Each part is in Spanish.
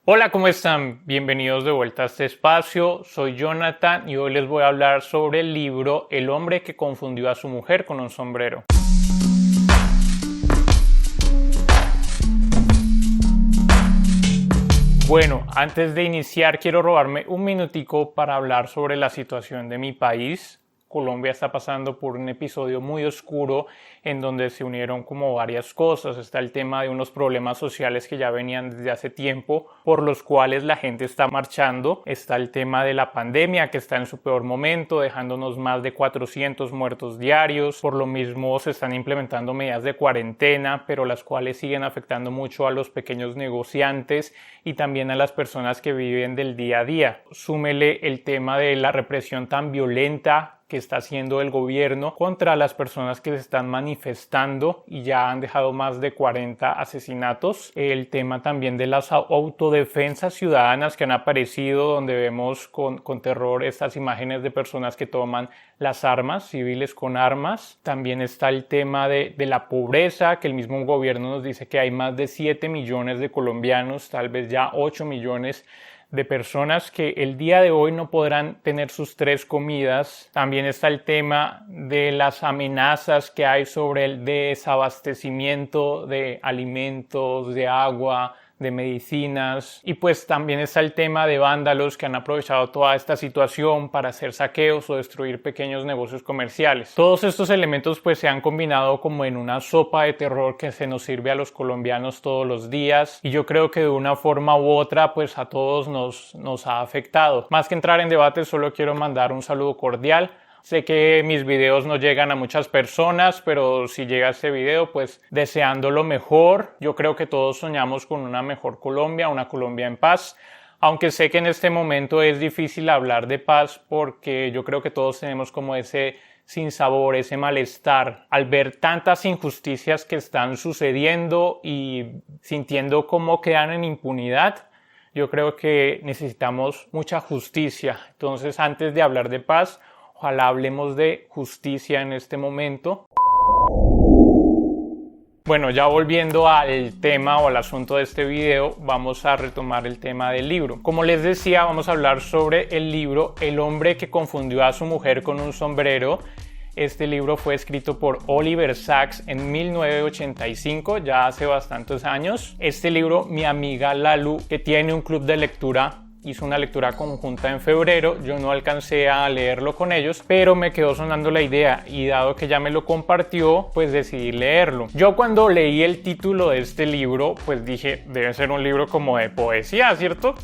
Hola, ¿cómo están? Bienvenidos de vuelta a este espacio. Soy Jonathan y hoy les voy a hablar sobre el libro El hombre que confundió a su mujer con un sombrero. Bueno, antes de iniciar quiero robarme un minutico para hablar sobre la situación de mi país. Colombia está pasando por un episodio muy oscuro en donde se unieron como varias cosas. Está el tema de unos problemas sociales que ya venían desde hace tiempo, por los cuales la gente está marchando. Está el tema de la pandemia que está en su peor momento, dejándonos más de 400 muertos diarios. Por lo mismo se están implementando medidas de cuarentena, pero las cuales siguen afectando mucho a los pequeños negociantes y también a las personas que viven del día a día. Súmele el tema de la represión tan violenta que está haciendo el gobierno contra las personas que se están manifestando y ya han dejado más de 40 asesinatos. El tema también de las autodefensas ciudadanas que han aparecido, donde vemos con terror estas imágenes de personas que toman las armas, civiles con armas. También está el tema de la pobreza, que el mismo gobierno nos dice que hay más de 7 millones de colombianos, tal vez ya 8 millones de personas que el día de hoy no podrán tener sus 3 comidas. También está el tema de las amenazas que hay sobre el desabastecimiento de alimentos, de agua, de medicinas, y pues también está el tema de vándalos que han aprovechado toda esta situación para hacer saqueos o destruir pequeños negocios comerciales. Todos estos elementos pues se han combinado como en una sopa de terror que se nos sirve a los colombianos todos los días, y yo creo que de una forma u otra pues a todos nos ha afectado. Más que entrar en debate, solo quiero mandar un saludo cordial. Sé que mis videos no llegan a muchas personas, pero si llega este video, pues deseando lo mejor. Yo creo que todos soñamos con una mejor Colombia, una Colombia en paz. Aunque sé que en este momento es difícil hablar de paz porque yo creo que todos tenemos como ese sinsabor, ese malestar al ver tantas injusticias que están sucediendo y sintiendo cómo quedan en impunidad. Yo creo que necesitamos mucha justicia. Entonces, antes de hablar de paz, ojalá hablemos de justicia en este momento. Bueno, ya volviendo al tema o al asunto de este video, vamos a retomar el tema del libro. Como les decía, vamos a hablar sobre el libro El hombre que confundió a su mujer con un sombrero. Este libro fue escrito por Oliver Sacks en 1985, ya hace bastantes años. Este libro, mi amiga Lalu, que tiene un club de lectura, hizo una lectura conjunta en febrero. Yo no alcancé a leerlo con ellos, pero me quedó sonando la idea y dado que ya me lo compartió, pues decidí leerlo. Yo cuando leí el título de este libro, pues dije, debe ser un libro como de poesía, ¿cierto?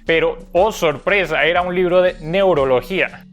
Pero, oh sorpresa, era un libro de neurología.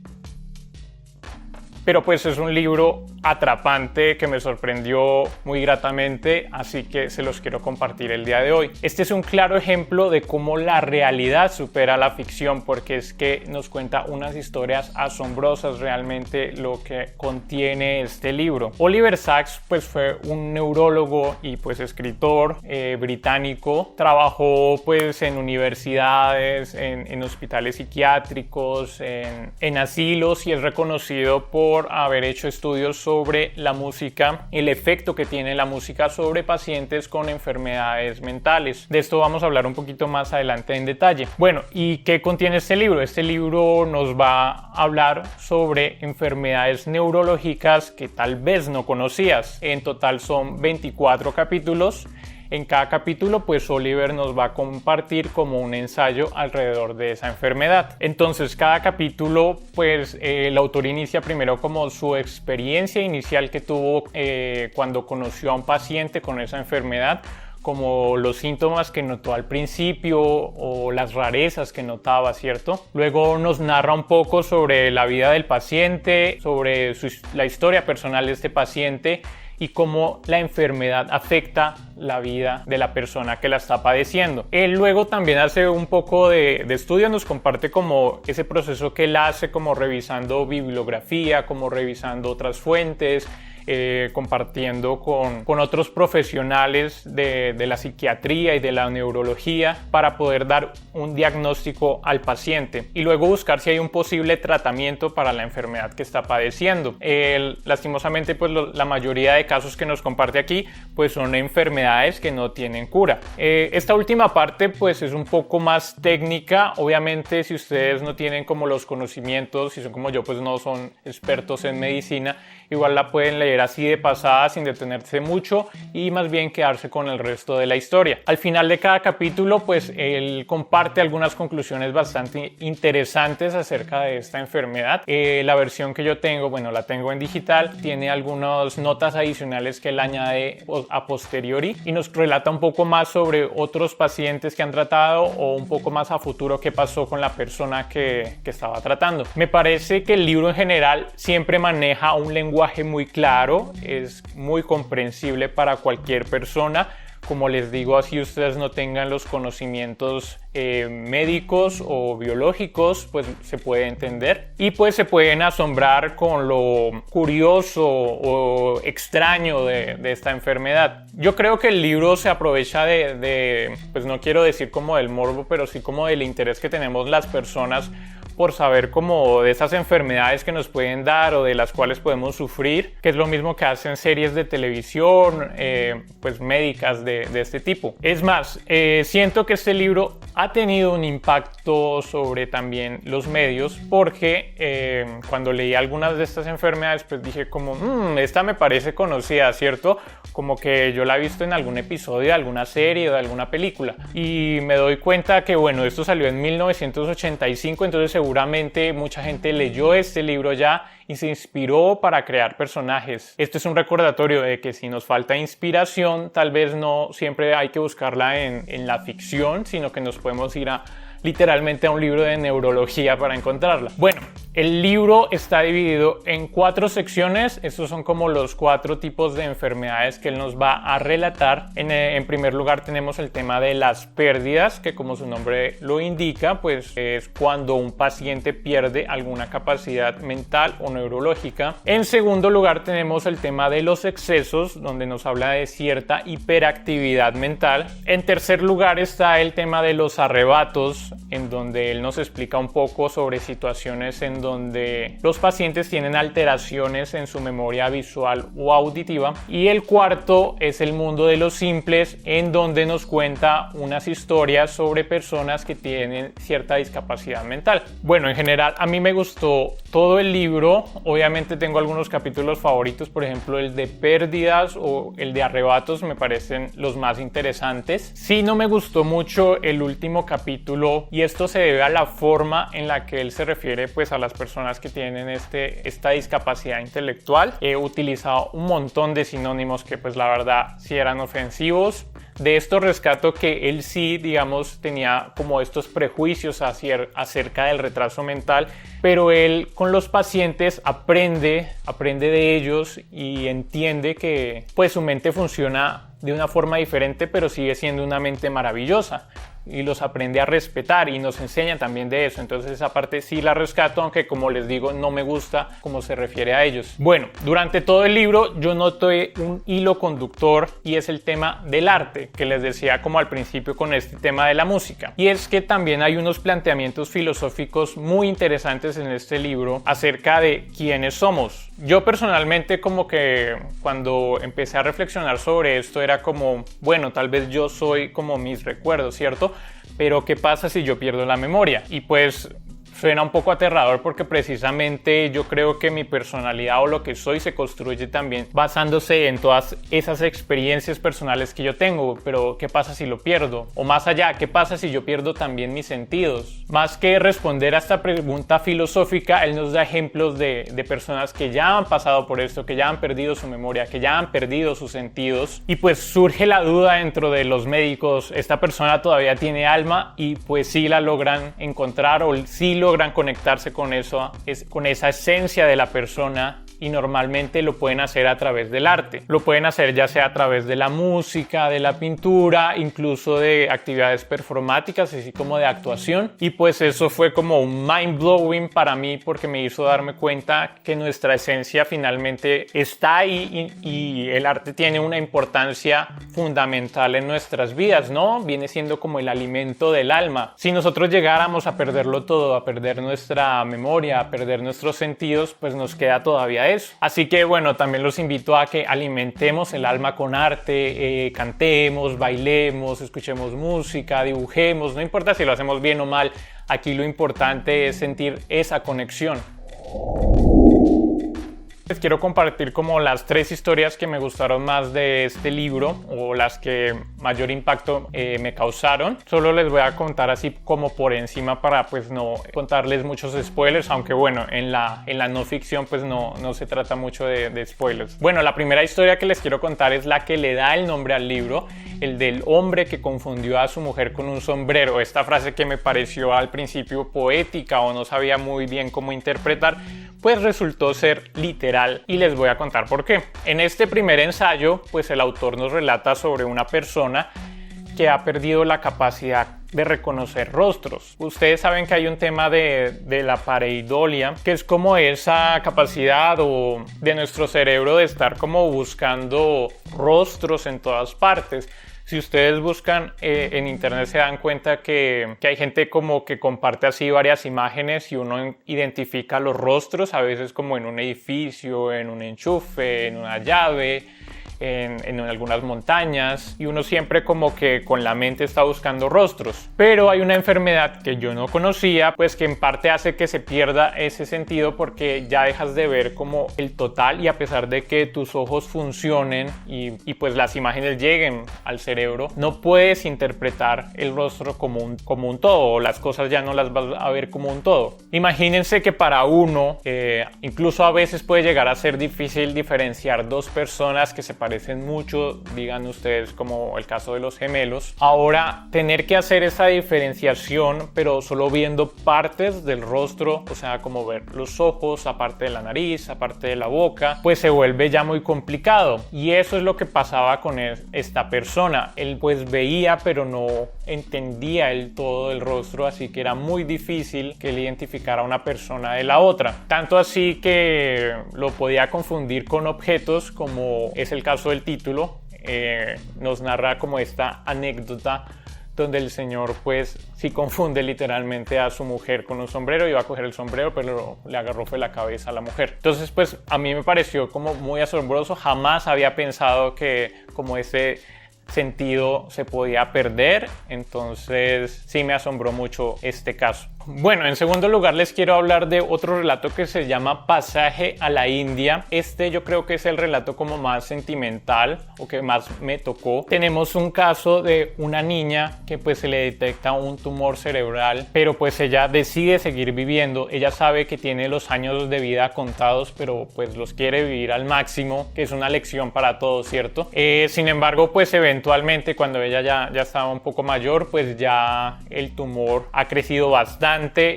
Pero pues es un libro atrapante que me sorprendió muy gratamente, así que se los quiero compartir el día de hoy. Este es un claro ejemplo de cómo la realidad supera la ficción, porque es que nos cuenta unas historias asombrosas realmente lo que contiene este libro. Oliver Sacks pues fue un neurólogo y pues escritor británico. Trabajó pues en universidades, en hospitales psiquiátricos, en asilos, y es reconocido por haber hecho estudios sobre la música, el efecto que tiene la música sobre pacientes con enfermedades mentales. De esto vamos a hablar un poquito más adelante en detalle. Bueno, ¿y qué contiene este libro? Este libro nos va a hablar sobre enfermedades neurológicas que tal vez no conocías. En total son 24 capítulos. En cada capítulo, pues Oliver nos va a compartir como un ensayo alrededor de esa enfermedad. Entonces, cada capítulo, pues el autor inicia primero como su experiencia inicial que tuvo cuando conoció a un paciente con esa enfermedad, como los síntomas que notó al principio o las rarezas que notaba, ¿cierto? Luego nos narra un poco sobre la vida del paciente, sobre la historia personal de este paciente y cómo la enfermedad afecta la vida de la persona que la está padeciendo. Él luego también hace un poco de estudio, nos comparte como ese proceso que él hace, como revisando bibliografía, como revisando otras fuentes, compartiendo con otros profesionales de la psiquiatría y de la neurología para poder dar un diagnóstico al paciente y luego buscar si hay un posible tratamiento para la enfermedad que está padeciendo. Lastimosamente, pues la mayoría de casos que nos comparte aquí pues son enfermedades que no tienen cura. Esta última parte pues es un poco más técnica. Obviamente, si ustedes no tienen como los conocimientos, si son como yo, pues no son expertos en medicina, igual la pueden leer así de pasada sin detenerse mucho y más bien quedarse con el resto de la historia. Al final de cada capítulo pues él comparte algunas conclusiones bastante interesantes acerca de esta enfermedad. La versión que yo tengo, bueno, la tengo en digital, tiene algunas notas adicionales que él añade a posteriori y nos relata un poco más sobre otros pacientes que han tratado o un poco más a futuro qué pasó con la persona que estaba tratando. Me parece que el libro en general siempre maneja un lenguaje muy claro, es muy comprensible para cualquier persona. Como les digo, así ustedes no tengan los conocimientos médicos o biológicos, pues se puede entender y pues se pueden asombrar con lo curioso o extraño de esta enfermedad. Yo creo que el libro se aprovecha pues no quiero decir como del morbo, pero sí como del interés que tenemos las personas por saber como de esas enfermedades que nos pueden dar o de las cuales podemos sufrir, que es lo mismo que hacen series de televisión, pues médicas de este tipo. Es más, siento que este libro ha tenido un impacto sobre también los medios porque cuando leí algunas de estas enfermedades pues dije como, esta me parece conocida, ¿cierto? Como que yo la he visto en algún episodio de alguna serie o de alguna película y me doy cuenta que bueno, esto salió en 1985, entonces seguramente mucha gente leyó este libro ya y se inspiró para crear personajes. Esto es un recordatorio de que si nos falta inspiración, tal vez no siempre hay que buscarla en la ficción, sino que nos podemos ir literalmente a un libro de neurología para encontrarla. Bueno, el libro está dividido en 4 secciones. Estos son como los 4 tipos de enfermedades que él nos va a relatar. En primer lugar tenemos el tema de las pérdidas, que como su nombre lo indica, pues es cuando un paciente pierde alguna capacidad mental o neurológica. En segundo lugar tenemos el tema de los excesos, donde nos habla de cierta hiperactividad mental. En tercer lugar está el tema de los arrebatos, en donde él nos explica un poco sobre situaciones en donde los pacientes tienen alteraciones en su memoria visual o auditiva. Y el cuarto es el mundo de los simples, en donde nos cuenta unas historias sobre personas que tienen cierta discapacidad mental. Bueno, en general a mí me gustó todo el libro. Obviamente tengo algunos capítulos favoritos, por ejemplo el de pérdidas o el de arrebatos me parecen los más interesantes. Sí, no me gustó mucho el último capítulo y esto se debe a la forma en la que él se refiere pues a las personas que tienen esta discapacidad intelectual. He utilizado un montón de sinónimos que pues la verdad sí eran ofensivos. De esto rescato que él sí, digamos, tenía como estos prejuicios acerca del retraso mental, pero él con los pacientes aprende de ellos y entiende que pues su mente funciona de una forma diferente, pero sigue siendo una mente maravillosa. Y los aprende a respetar y nos enseña también de eso. Entonces esa parte sí la rescato, aunque como les digo no me gusta cómo se refiere a ellos. Bueno, durante todo el libro yo noté un hilo conductor y es el tema del arte, que les decía como al principio con este tema de la música. Y es que también hay unos planteamientos filosóficos muy interesantes en este libro acerca de quiénes somos. Yo personalmente como que cuando empecé a reflexionar sobre esto era como, bueno, tal vez yo soy como mis recuerdos, ¿cierto? Pero ¿qué pasa si yo pierdo la memoria? Y pues suena un poco aterrador porque precisamente yo creo que mi personalidad o lo que soy se construye también basándose en todas esas experiencias personales que yo tengo. Pero ¿qué pasa si lo pierdo? O más allá, ¿qué pasa si yo pierdo también mis sentidos? Más que responder a esta pregunta filosófica, él nos da ejemplos de personas que ya han pasado por esto, que ya han perdido su memoria, que ya han perdido sus sentidos. Y pues surge la duda dentro de los médicos, ¿esta persona todavía tiene alma? Y pues sí la logran encontrar o sí logran conectarse con eso, con esa esencia de la persona y normalmente lo pueden hacer a través del arte. Lo pueden hacer ya sea a través de la música, de la pintura, incluso de actividades performáticas, así como de actuación. Y pues eso fue como un mind blowing para mí porque me hizo darme cuenta que nuestra esencia finalmente está ahí y el arte tiene una importancia fundamental en nuestras vidas, ¿no? Viene siendo como el alimento del alma. Si nosotros llegáramos a perderlo todo, a perder nuestra memoria, a perder nuestros sentidos, pues nos queda todavía eso. Así que bueno, también los invito a que alimentemos el alma con arte, cantemos, bailemos, escuchemos música, dibujemos, no importa si lo hacemos bien o mal, aquí lo importante es sentir esa conexión. Les quiero compartir como las 3 historias que me gustaron más de este libro o las que mayor impacto me causaron. Solo les voy a contar así como por encima para pues no contarles muchos spoilers, aunque bueno, en la no ficción pues no se trata mucho de spoilers. Bueno, la primera historia que les quiero contar es la que le da el nombre al libro, el del hombre que confundió a su mujer con un sombrero. Esta frase que me pareció al principio poética o no sabía muy bien cómo interpretar, pues resultó ser literal y les voy a contar por qué. En este primer ensayo, pues el autor nos relata sobre una persona que ha perdido la capacidad de reconocer rostros. Ustedes saben que hay un tema de la pareidolia, que es como esa capacidad de nuestro cerebro de estar como buscando rostros en todas partes. Si ustedes buscan en internet se dan cuenta que hay gente como que comparte así varias imágenes y uno identifica los rostros, a veces como en un edificio, en un enchufe, en una llave, en algunas montañas, y uno siempre como que con la mente está buscando rostros. Pero hay una enfermedad que yo no conocía, pues que en parte hace que se pierda ese sentido porque ya dejas de ver como el total, y a pesar de que tus ojos funcionen y pues las imágenes lleguen al cerebro, no puedes interpretar el rostro como un todo, o las cosas ya no las vas a ver como un todo. Imagínense que para uno incluso a veces puede llegar a ser difícil diferenciar dos personas que se parecen mucho, digan ustedes como el caso de los gemelos. Ahora tener que hacer esa diferenciación pero solo viendo partes del rostro, o sea como ver los ojos, aparte de la nariz, aparte de la boca, pues se vuelve ya muy complicado. Y eso es lo que pasaba con esta persona. Él pues veía pero no entendía el todo del rostro, así que era muy difícil que él identificara a una persona de la otra. Tanto así que lo podía confundir con objetos, como es el caso del título. Nos narra como esta anécdota donde el señor pues sí confunde literalmente a su mujer con un sombrero. Iba a coger el sombrero pero le agarró fue la cabeza a la mujer. Entonces pues a mí me pareció como muy asombroso. Jamás había pensado que como ese sentido se podía perder, entonces sí me asombró mucho este caso. Bueno, en segundo lugar les quiero hablar de otro relato que se llama Pasaje a la India. Este yo creo que es el relato como más sentimental o que más me tocó. Tenemos un caso de una niña que pues se le detecta un tumor cerebral, pero pues ella decide seguir viviendo. Ella sabe que tiene los años de vida contados, pero pues los quiere vivir al máximo, que es una lección para todos, ¿cierto? Sin embargo, pues eventualmente cuando ella ya estaba un poco mayor, pues ya el tumor ha crecido bastante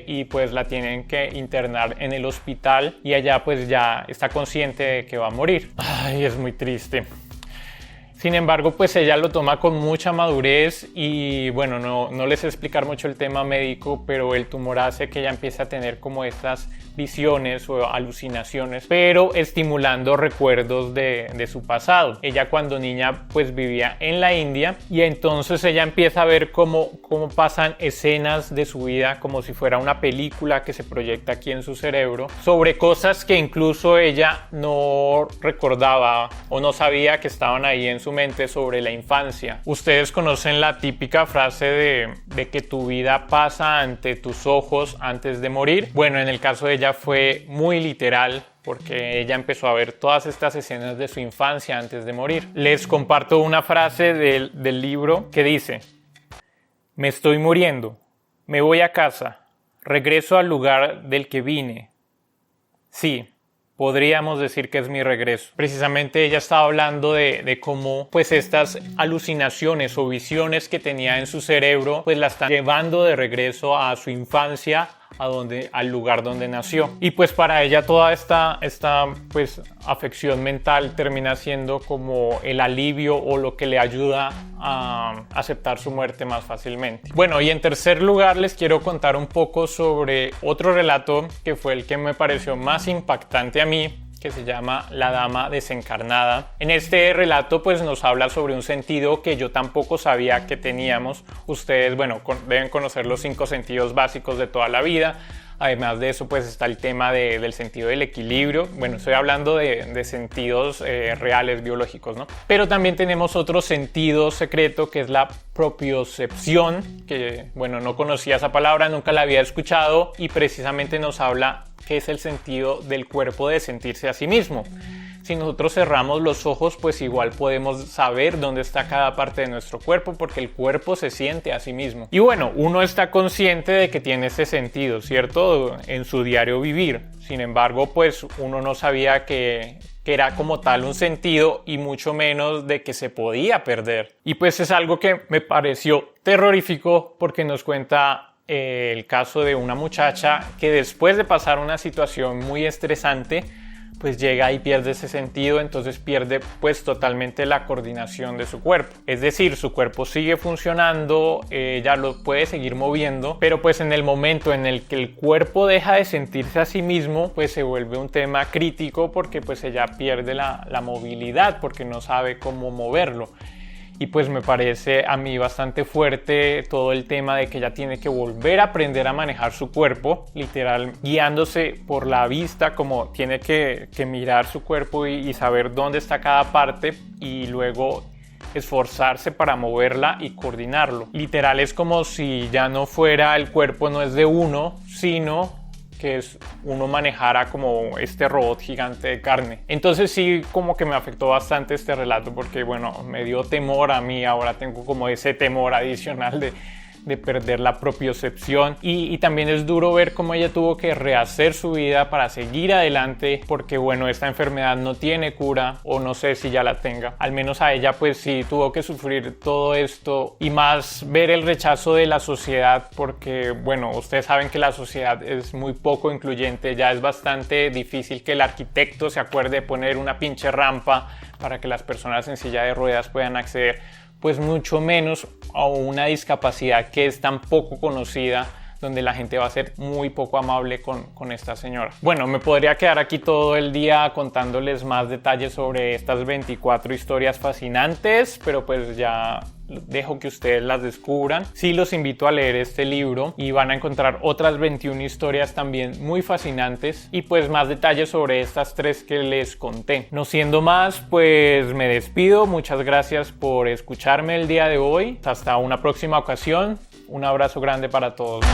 y pues la tienen que internar en el hospital y ella pues ya está consciente de que va a morir. Ay, es muy triste. Sin embargo, pues ella lo toma con mucha madurez y bueno, no les sé explicar mucho el tema médico, pero el tumor hace que ella empiece a tener como estas visiones o alucinaciones, pero estimulando recuerdos de su pasado. Ella cuando niña pues vivía en la India y entonces ella empieza a ver cómo pasan escenas de su vida como si fuera una película que se proyecta aquí en su cerebro sobre cosas que incluso ella no recordaba o no sabía que estaban ahí en su mente sobre la infancia. Ustedes conocen la típica frase de que tu vida pasa ante tus ojos antes de morir. Bueno, en el caso de ella fue muy literal porque ella empezó a ver todas estas escenas de su infancia antes de morir. Les comparto una frase del libro que dice: me estoy muriendo, me voy a casa, regreso al lugar del que vine. Sí, podríamos decir que es mi regreso. Precisamente ella estaba hablando de cómo pues estas alucinaciones o visiones que tenía en su cerebro pues la están llevando de regreso a su infancia, al lugar donde nació. Y pues para ella toda esta pues afección mental termina siendo como el alivio o lo que le ayuda a aceptar su muerte más fácilmente. Bueno, y en tercer lugar les quiero contar un poco sobre otro relato que fue el que me pareció más impactante a mí, que se llama La Dama Desencarnada. En este relato pues nos habla sobre un sentido que yo tampoco sabía que teníamos. Ustedes, bueno, deben conocer los 5 sentidos básicos de toda la vida. Además de eso pues está el tema del sentido del equilibrio. Bueno, estoy hablando de sentidos reales, biológicos, ¿no? Pero también tenemos otro sentido secreto que es la propiocepción, que bueno, no conocía esa palabra, nunca la había escuchado y precisamente nos habla que es el sentido del cuerpo de sentirse a sí mismo. Si nosotros cerramos los ojos, pues igual podemos saber dónde está cada parte de nuestro cuerpo porque el cuerpo se siente a sí mismo. Y bueno, uno está consciente de que tiene ese sentido, ¿cierto? En su diario vivir. Sin embargo, pues uno no sabía que era como tal un sentido y mucho menos de que se podía perder. Y pues es algo que me pareció terrorífico porque nos cuenta el caso de una muchacha que después de pasar una situación muy estresante pues llega y pierde ese sentido, entonces pierde pues totalmente la coordinación de su cuerpo. Es decir, su cuerpo sigue funcionando, ella lo puede seguir moviendo, pero pues en el momento en el que el cuerpo deja de sentirse a sí mismo, pues se vuelve un tema crítico porque pues ella pierde la movilidad porque no sabe cómo moverlo. Y pues me parece a mí bastante fuerte todo el tema de que ella tiene que volver a aprender a manejar su cuerpo, literal guiándose por la vista, como tiene que mirar su cuerpo y saber dónde está cada parte y luego esforzarse para moverla y coordinarlo. Literal es como si ya no fuera el cuerpo, no es de uno, sino que es uno manejara como este robot gigante de carne. Entonces sí, como que me afectó bastante este relato porque bueno, me dio temor a mí, ahora tengo como ese temor adicional de perder la propiocepción y también es duro ver cómo ella tuvo que rehacer su vida para seguir adelante porque bueno, esta enfermedad no tiene cura o no sé si ya la tenga. Al menos a ella pues sí tuvo que sufrir todo esto y más ver el rechazo de la sociedad porque bueno, ustedes saben que la sociedad es muy poco incluyente, ya es bastante difícil que el arquitecto se acuerde de poner una pinche rampa para que las personas en silla de ruedas puedan acceder, pues mucho menos a una discapacidad que es tan poco conocida, donde la gente va a ser muy poco amable con esta señora. Bueno, me podría quedar aquí todo el día contándoles más detalles sobre estas 24 historias fascinantes, pero pues ya dejo que ustedes las descubran. Sí, los invito a leer este libro y van a encontrar otras 21 historias también muy fascinantes y pues más detalles sobre estas 3 que les conté. No siendo más, pues me despido. Muchas gracias por escucharme el día de hoy. Hasta una próxima ocasión. Un abrazo grande para todos.